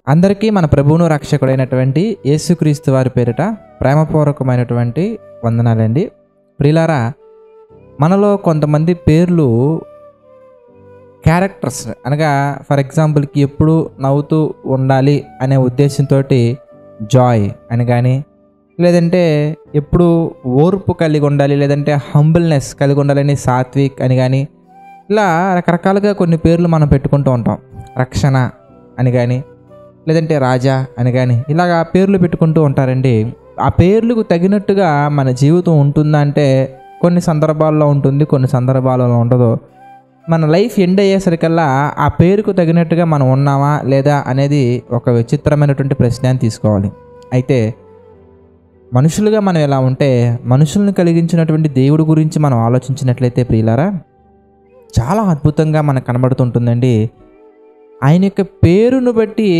అందరికీ మన ప్రభువును రక్షకుడైనటువంటి యేసుక్రీస్తు వారి పేరిట ప్రేమపూర్వకమైనటువంటి వందనాలండి. ప్రియులారా, మనలో కొంతమంది పేర్లు క్యారెక్టర్స్ అనగా ఫర్ ఎగ్జాంపుల్కి ఎప్పుడు నవ్వుతూ ఉండాలి అనే ఉద్దేశంతో జాయ్ అని కానీ, లేదంటే ఎప్పుడు ఓర్పు కలిగి ఉండాలి, లేదంటే హంబుల్నెస్ కలిగి ఉండాలని సాత్విక్ అని కానీ, ఇలా రకరకాలుగా కొన్ని పేర్లు మనం పెట్టుకుంటూ ఉంటాం. రక్షణ అని కానీ, లేదంటే రాజా అని కానీ, ఇలాగా పేర్లు పెట్టుకుంటూ ఉంటారండి. ఆ పేర్లకు తగినట్టుగా మన జీవితం ఉంటుందా అంటే కొన్ని సందర్భాల్లో ఉంటుంది, కొన్ని సందర్భాలలో ఉండదు. మన లైఫ్ ఎండ్ అయ్యేసరికల్లా ఆ పేరుకు తగినట్టుగా మనం ఉన్నామా లేదా అనేది ఒక విచిత్రమైనటువంటి ప్రశ్న అని తీసుకోవాలి. అయితే మనుషులుగా మనం ఎలా ఉంటే, మనుషులను కలిగించినటువంటి దేవుడి గురించి మనం ఆలోచించినట్లయితే ప్రియులారా, చాలా అద్భుతంగా మనకు కనబడుతుంటుందండి. ఆయన యొక్క పేరును బట్టి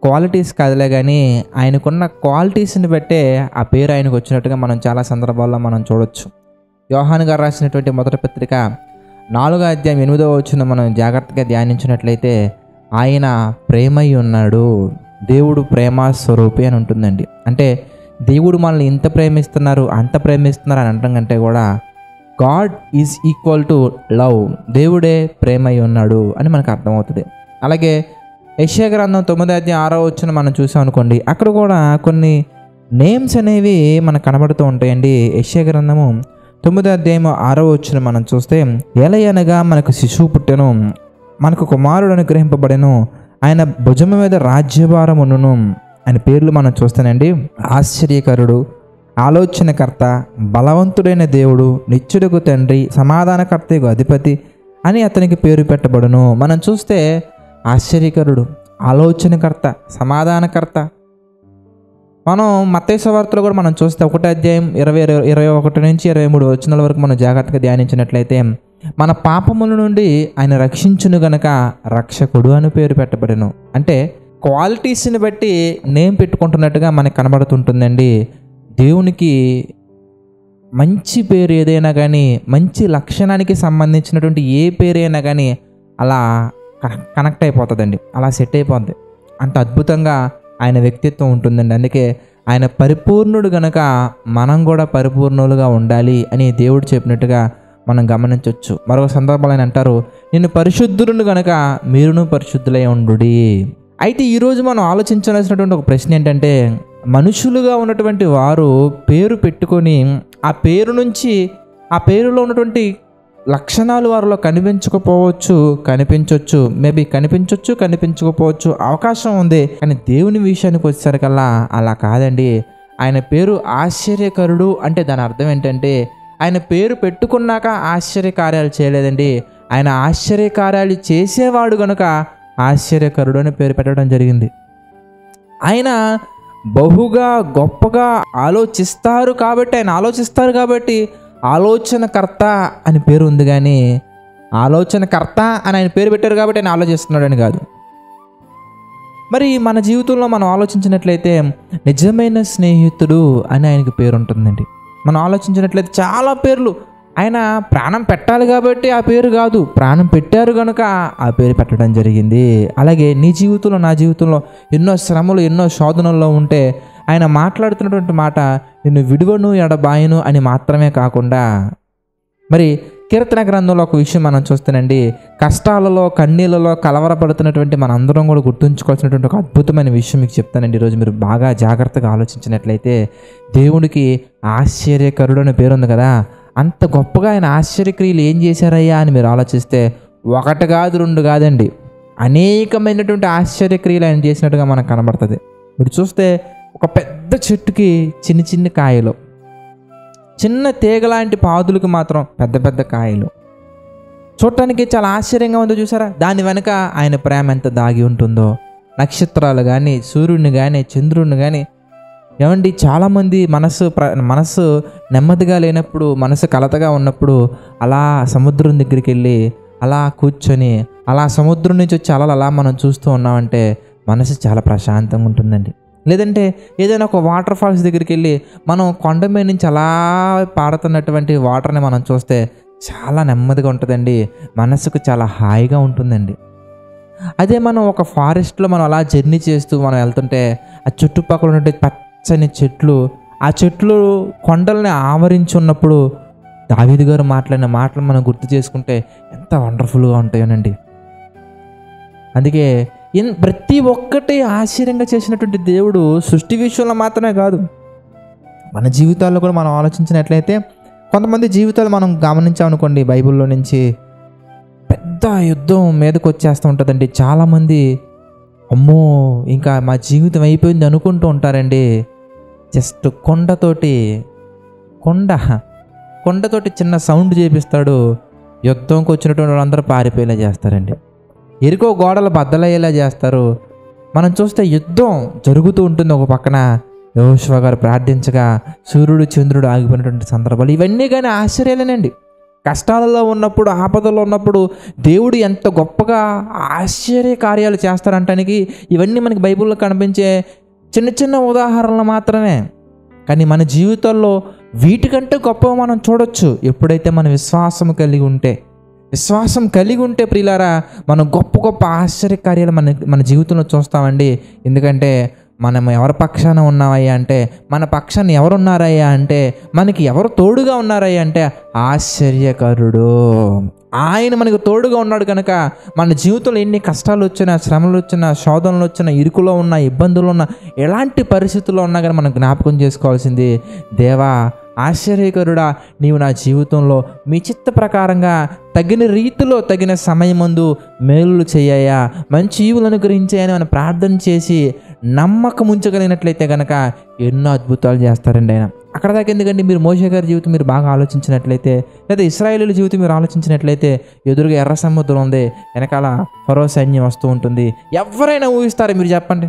క్వాలిటీస్ కాదులే కానీ, ఆయనకున్న క్వాలిటీస్ని బట్టే ఆ పేరు ఆయనకు వచ్చినట్టుగా మనం చాలా సందర్భాల్లో మనం చూడొచ్చు. యోహాను గారు రాసినటువంటి మొదటి పత్రిక 4వ అధ్యాయం 8వ వచనం మనం జాగ్రత్తగా ధ్యానించినట్లయితే, ఆయన ప్రేమై ఉన్నాడు, దేవుడు ప్రేమ స్వరూపి అని ఉంటుందండి. అంటే దేవుడు మనల్ని ఇంత ప్రేమిస్తున్నారు, అంత ప్రేమిస్తున్నారు అని అనడం కంటే కూడా God is equal to love, దేవుడే ప్రేమై ఉన్నాడు అని మనకు అర్థమవుతుంది. అలాగే యెషయా గ్రంథం 9వ అధ్యాయం 6వ వచనం మనం చూసాం అనుకోండి, అక్కడ కూడా కొన్ని నేమ్స్ అనేవి మనకు కనబడుతూ ఉంటాయండి. యెషయా గ్రంథము 9వ అధ్యాయం 6వ వచనం మనం చూస్తే, ఏలయనగా మనకు శిశువు పుట్టెను, మనకు కుమారుడు అనుగ్రహింపబడెను, ఆయన భుజము మీద రాజ్యభారం ఉండును అని పేర్లు మనం చూస్తానండి. ఆశ్చర్యకరుడు, ఆలోచనకర్త, బలవంతుడైన దేవుడు, నిత్యుడకు తండ్రి, సమాధానకర్తకు అధిపతి అని అతనికి పేరు పెట్టబడును. మనం చూస్తే ఆశ్చర్యకరుడు, ఆలోచనకర్త, సమాధానకర్త. మనం మత్తయి సువార్తలో కూడా మనం చూస్తే 1వ అధ్యాయం 21 నుంచి 23 వచనాల వరకు మనం జాగ్రత్తగా ధ్యానించినట్లయితే, మన పాపముల నుండి ఆయన రక్షించును గనక రక్షకుడు అని పేరు పెట్టబడెను. అంటే క్వాలిటీస్ని బట్టి నేమ్ పెట్టుకుంటున్నట్టుగా మనకు కనబడుతుంటుందండి. దేవునికి మంచి పేరు ఏదైనా కానీ, మంచి లక్షణానికి సంబంధించినటువంటి ఏ పేరైనా కానీ అలా కనెక్ట్ అయిపోతుందండి, అలా సెట్ అయిపోద్ది. అంత అద్భుతంగా ఆయన వ్యక్తిత్వం ఉంటుందండి. అందుకే ఆయన పరిపూర్ణుడు గనక మనం కూడా పరిపూర్ణులుగా ఉండాలి అని దేవుడు చెప్పినట్టుగా మనం గమనించవచ్చు. మరొక సందర్భంలో ఆయన అంటారు, నేను పరిశుద్ధులను గనక మీరును పరిశుద్ధులై ఉండుడి. అయితే ఈరోజు మనం ఆలోచించాల్సినటువంటి ఒక ప్రశ్న ఏంటంటే, మనుషులుగా ఉన్నటువంటి వారు పేరు పెట్టుకొని ఆ పేరు నుంచి ఆ పేరులో ఉన్నటువంటి లక్షణాలు వారిలో కనిపించవచ్చు, మేబీ కనిపించకపోవచ్చు, అవకాశం ఉంది. కానీ దేవుని విషయానికి వచ్చేసరికల్లా అలా కాదండి. ఆయన పేరు ఆశ్చర్యకరుడు అంటే దాని అర్థం ఏంటంటే, ఆయన పేరు పెట్టుకున్నాక ఆశ్చర్యకార్యాలు చేయలేదండి, ఆయన ఆశ్చర్యకార్యాలు చేసేవాడు కనుక ఆశ్చర్యకరుడు అని పేరు పెట్టడం జరిగింది. ఆయన బహుగా గొప్పగా ఆలోచిస్తారు కాబట్టి ఆలోచనకర్త అని పేరు ఉంది. కానీ ఆలోచనకర్త అని ఆయన పేరు పెట్టారు కాబట్టి ఆయన ఆలోచిస్తున్నాడని కాదు. మరి మన జీవితంలో మనం ఆలోచించినట్లయితే నిజమైన స్నేహితుడు అని ఆయనకు పేరు ఉంటుందండి. మనం ఆలోచించినట్లయితే చాలా పేర్లు, ఆయన ప్రాణం పెట్టాలి కాబట్టి ఆ పేరు కాదు, ప్రాణం పెట్టారు కనుక ఆ పేరు పెట్టడం జరిగింది. అలాగే నీ జీవితంలో, నా జీవితంలో ఎన్నో శ్రమలు, ఎన్నో శోధనల్లో ఉంటే ఆయన మాట్లాడుతున్నటువంటి మాట నిన్ను విడువను ఎడబాయను అని మాత్రమే కాకుండా, మరి కీర్తన గ్రంథంలో ఒక విషయం మనం చూస్తానండి, కష్టాలలో, కన్నీళ్ళలో కలవరపడుతున్నటువంటి మన అందరం కూడా గుర్తుంచుకోవాల్సినటువంటి ఒక అద్భుతమైన విషయం మీకు చెప్తానండి. ఈరోజు మీరు బాగా జాగ్రత్తగా ఆలోచించినట్లయితే, దేవుడికి ఆశ్చర్యకరుడు అనే పేరు ఉంది కదా, అంత గొప్పగా ఆయన ఆశ్చర్యక్రియలు ఏం చేశారయ్యా అని మీరు ఆలోచిస్తే 1 కాదు 2 కాదండి, అనేకమైనటువంటి ఆశ్చర్యక్రియలు ఆయన చేసినట్టుగా మనకు కనబడుతుంది. మీరు చూస్తే ఒక పెద్ద చెట్టుకి చిన్న కాయలు, చిన్న తీగ లాంటి పాదులకు మాత్రం పెద్ద పెద్ద కాయలు, చూడటానికి చాలా ఆశ్చర్యంగా ఉందో చూసారా. దాని వెనక ఆయన ప్రేమ ఎంత దాగి ఉంటుందో. నక్షత్రాలు కానీ, సూర్యుడిని కానీ, చంద్రుడిని కానీ, ఏమండి చాలామంది మనసు నెమ్మదిగా లేనప్పుడు, మనసు కలతగా ఉన్నప్పుడు అలా సముద్రం దగ్గరికి వెళ్ళి అలా కూర్చొని అలా సముద్రం నుంచి వచ్చి అలా మనం చూస్తూ ఉన్నామంటే మనసు చాలా ప్రశాంతంగా ఉంటుందండి. లేదంటే ఏదైనా ఒక వాటర్ ఫాల్స్ దగ్గరికి వెళ్ళి మనం కొండ మీద నుంచి అలా పారుతున్నటువంటి వాటర్ని మనం చూస్తే చాలా నెమ్మదిగా ఉంటుందండి, మనసుకు చాలా హాయిగా ఉంటుందండి. అదే మనం ఒక ఫారెస్ట్లో మనం అలా జర్నీ చేస్తూ మనం వెళ్తుంటే ఆ చుట్టుపక్కల ఉన్నటువంటి పచ్చని చెట్లు, ఆ చెట్లు కొండల్ని ఆవరించి ఉన్నప్పుడు దావీదు గారు మాట్లాడిన మాటలు మనం గుర్తు చేసుకుంటే ఎంత వండర్ఫుల్గా ఉంటాయోనండి. అందుకే ప్రతి ఒక్కటి ఆశ్చర్యంగా చేసినటువంటి దేవుడు సృష్టి విషయంలో మాత్రమే కాదు, మన జీవితాల్లో కూడా మనం ఆలోచించినట్లయితే కొంతమంది జీవితాలు మనం గమనించామనుకోండి, బైబిల్లో నుంచి పెద్ద యుద్ధం మీదకి వచ్చేస్తూ ఉంటుందండి. చాలామంది అమ్మో ఇంకా మా జీవితం అయిపోయింది అనుకుంటూ ఉంటారండి. జస్ట్ కొండతోటి చిన్న సౌండ్ చేపిస్తాడు, యుద్ధంకి వచ్చినటువంటి వాళ్ళందరూ పారిపోయేలా చేస్తారండి. ఎరుకో గోడలు బద్దలయ్యేలా చేస్తారు. మనం చూస్తే యుద్ధం జరుగుతూ ఉంటుంది, ఒక పక్కన యెహోషువ గారు ప్రార్థించగా సూర్యుడు చంద్రుడు ఆగిపోయినటువంటి సందర్భాలు ఇవన్నీ కానీ ఆశ్చర్యాలేనండి. కష్టాలలో ఉన్నప్పుడు, ఆపదలో ఉన్నప్పుడు దేవుడు ఎంత గొప్పగా ఆశ్చర్య కార్యాలు చేస్తారంటానికి ఇవన్నీ మనకి బైబిల్లో కనిపించే చిన్న చిన్న ఉదాహరణలు మాత్రమే. కానీ మన జీవితాల్లో వీటికంటే గొప్పగా మనం చూడొచ్చు ఎప్పుడైతే మనం విశ్వాసం కలిగి ఉంటే ప్రియులారా, మనం గొప్ప గొప్ప ఆశ్చర్య కార్యాలు మన జీవితంలో చూస్తామండి. ఎందుకంటే మనం ఎవరి పక్షాన ఉన్నామయ్యా అంటే, మన పక్షాన్ని ఎవరున్నారయ్యా అంటే, మనకి ఎవరు తోడుగా ఉన్నారయ్యా అంటే ఆశ్చర్యకరుడు. ఆయన మనకు తోడుగా ఉన్నాడు కనుక మన జీవితంలో ఎన్ని కష్టాలు వచ్చినా, శ్రమలు వచ్చినా, శోధనలు వచ్చినా, ఇరుకులో ఉన్న, ఇబ్బందులు ఉన్న, ఎలాంటి పరిస్థితుల్లో ఉన్నా కానీ మనం జ్ఞాపకం చేసుకోవాల్సింది, దేవా ఆశ్చర్యకరుడా, నీవు నా జీవితంలో మీ చిత్త ప్రకారంగా తగిన రీతిలో తగిన సమయమందు మేలులు చేయ్యా, మంచి ఈవులను అనుగ్రహించాయని మనం ప్రార్థన చేసి నమ్మకం ఉంచగలిగినట్లయితే కనుక ఎన్నో అద్భుతాలు చేస్తారండి ఆయన. అక్కడ దాకా ఎందుకంటే మీరు మోషే గారి జీవితం మీరు బాగా ఆలోచించినట్లయితే, లేదా ఇశ్రాయేలీయుల జీవితం మీరు ఆలోచించినట్లయితే, ఎదురుగా ఎర్ర సముద్రం ఉంది, వెనకాల ఫరో సైన్యం వస్తూ ఉంటుంది. ఎవరైనా ఊహిస్తారా? మీరు చెప్పండి,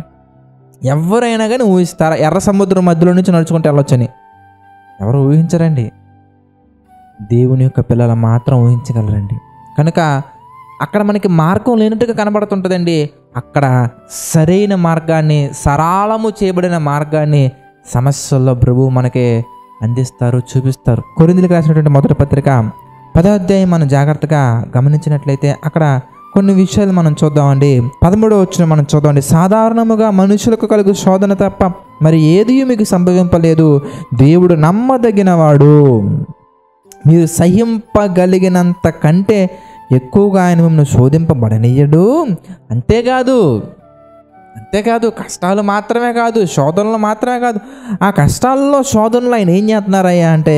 ఎవరైనా కానీ ఊహిస్తారా ఎర్ర సముద్రం మధ్యలో నుంచి నడుచుకుంటూ వెళ్ళొచ్చని? ఎవరు ఊహించరండి. దేవుని యొక్క పిల్లలు మాత్రం ఊహించగలరండి. కనుక అక్కడ మనకి మార్గం లేనట్టుగా కనబడుతుంటుందండి. అక్కడ సరైన మార్గాన్ని, సరళము చేయబడిన మార్గాన్ని సమస్యల్లో ప్రభువు మనకి అందిస్తారు, చూపిస్తారు. కొరింథీయులకు రాసినటువంటి మొదటి పత్రిక 10వ అధ్యాయం మనం జాగ్రత్తగా గమనించినట్లయితే అక్కడ కొన్ని విషయాలు మనం చూద్దామండి. 13వ వచనం మనం చూద్దామండి. సాధారణముగా మనుషులకు కలుగు శోధన తప్ప మరి ఏది మీకు సంభవింపలేదు. దేవుడు నమ్మదగినవాడు, మీరు సహింపగలిగినంత కంటే ఎక్కువగా ఆయన మిమ్మల్ని శోధింపబడనీయడు. అంతేకాదు కష్టాలు మాత్రమే కాదు, శోధనలు మాత్రమే కాదు, ఆ కష్టాల్లో శోధనలు ఆయన ఏం చేస్తున్నారయ్యా అంటే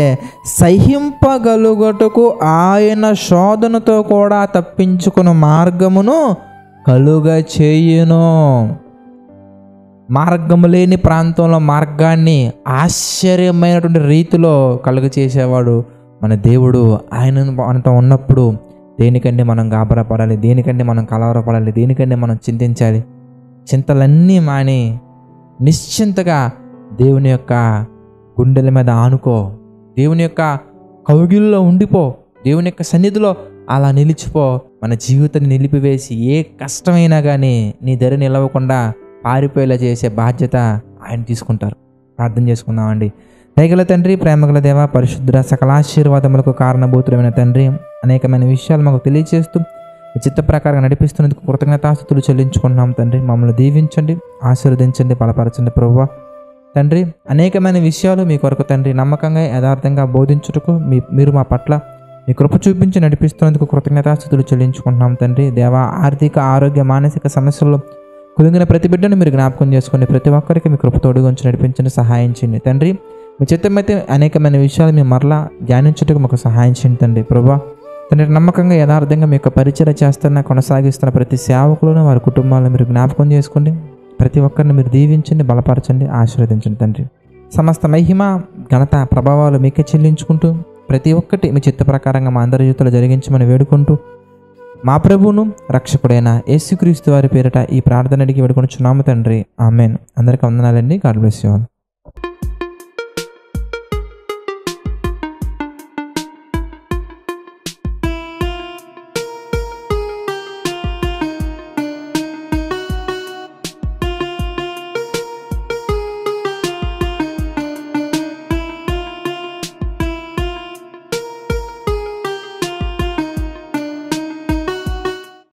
సహింపగలుగుటకు ఆయన శోధనతో కూడా తప్పించుకున్న మార్గమును కలుగ చేయును. మార్గము లేని ప్రాంతంలో మార్గాన్ని ఆశ్చర్యమైనటువంటి రీతిలో కలుగ చేసేవాడు మన దేవుడు. ఆయన మనతో ఉన్నప్పుడు దేనికంటే మనం గాబరపడాలి, దేనికంటే మనం కలవరపడాలి, దేనికంటే మనం చింతించాలి? చింతలన్నీ మాని నిశ్చింతగా దేవుని యొక్క గుండెల మీద ఆనుకో, దేవుని యొక్క కౌగిల్లో ఉండిపో, దేవుని యొక్క సన్నిధిలో అలా నిలిచిపో. మన జీవితాన్ని నిలిపివేసి ఏ కష్టమైనా కానీ నీ ధర నిలవకుండా పారిపోయేలా చేసే బాధ్యత ఆయన తీసుకుంటారు. ప్రార్థన చేసుకుందామండి. దయగల తండ్రి, ప్రేమగల దేవ, పరిశుద్ధ సకలాశీర్వాదములకు కారణభూతులైన తండ్రి, అనేకమైన విషయాలు మాకు తెలియజేస్తూ చిత్త ప్రకారంగా నడిపిస్తున్నందుకు కృతజ్ఞతాస్తుతులు చెల్లించుకుంటున్నాం తండ్రి. మమ్మల్ని దీవించండి, ఆశీర్వదించండి, బలపరచండి ప్రభువా. తండ్రి, అనేకమైన విషయాలు మీ కొరకు తండ్రి నమ్మకంగా యథార్థంగా బోధించుటకు మీరు మా పట్ల మీ కృప చూపించి నడిపిస్తున్నందుకు కృతజ్ఞతాస్తుతులు చెల్లించుకుంటున్నాం తండ్రి. దేవ, ఆర్థిక, ఆరోగ్య, మానసిక సమస్యల్లో కుదిగిన ప్రతి బిడ్డను మీరు జ్ఞాపకం చేసుకుని ప్రతి ఒక్కరికి మీ కృప తోడుగా ఉంచి నడిపించండి, సహాయం చేయండి తండ్రి. మీ చిత్తమైతే అనేకమైన విషయాలు మేము మరలా ధ్యానించుటకు మాకు సహాయం చేయండి తండ్రి. ప్రభువా తండ్రి, నమ్మకంగా యథార్థంగా మీ యొక్క పరిచయం చేస్తున్న, కొనసాగిస్తున్న ప్రతి సేవకులను, వారి కుటుంబాలను మీరు జ్ఞాపకం చేసుకోండి. ప్రతి ఒక్కరిని మీరు దీవించండి, బలపరచండి, ఆశీర్వదించండి తండ్రి. సమస్త మహిమ, ఘనత, ప్రభావాలు మీకే చెల్లించుకుంటూ ప్రతి ఒక్కటి మీ చిత్త ప్రకారంగా మా అందరి జీవితంలో జరిగించమని వేడుకుంటూ మా ప్రభువును రక్షకుడైన యేసుక్రీస్తు వారి పేరిట ఈ ప్రార్థన అడిగి వేడుకొనుచున్నాము తండ్రి. ఆమెన్. అందరికీ వందనాలండి. God bless you all.